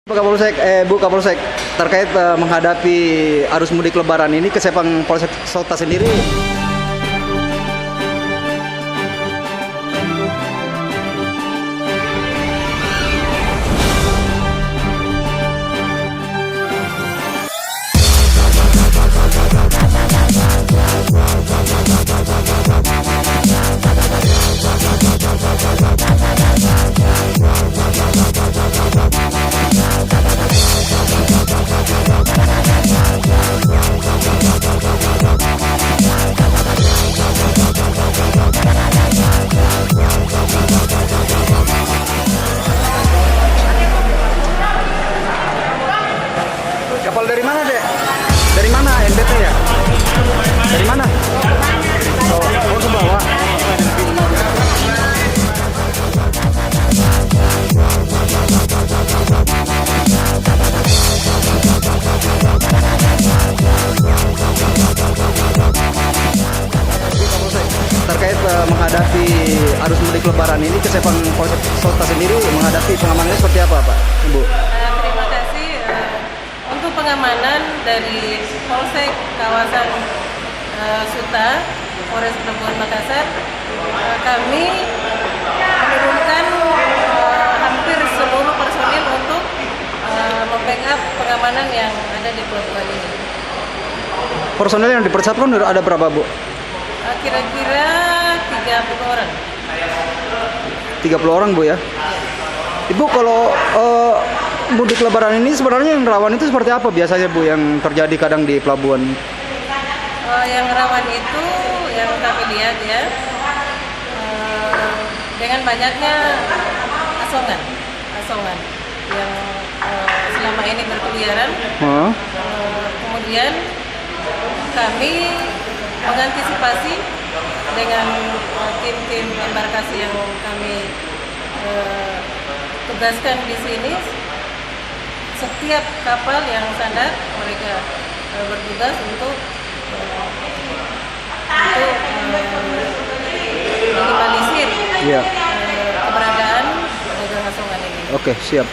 Bu Kapolsek, terkait menghadapi arus mudik Lebaran ini, kesiapan Polsek Sota sendiri. Kapal dari mana, Dek? Dari mana NBT ya? Dari mana? Oh, ke bawah. Terkait menghadapi arus mudik Lebaran ini, kesiapan Polsek Sota sendiri menghadapi pengamanannya seperti apa, Pak, Ibu? Terima kasih. Untuk pengamanan dari Polsek kawasan Suta, Polres Pelabuhan Makassar, kami menurunkan hampir seluruh personil untuk membackup pengamanan yang ada di pelabuhan ini. Personel yang dipersiapkan ada berapa, Bu? Kira-kira 30 orang. 30 orang, Bu, ya? Ibu, kalau mudik Lebaran ini sebenarnya yang rawan itu seperti apa biasanya, Bu, yang terjadi kadang di pelabuhan? Yang rawan itu yang kami lihat ya, dengan banyaknya asongan yang selama ini berkeliaran. Kemudian kami mengantisipasi dengan tim-tim embarkasi yang kami tugaskan di sini. Setiap kapal yang sandar mereka bertugas untuk minimalisir keberadaan dagang asongan ini. Oke, siap.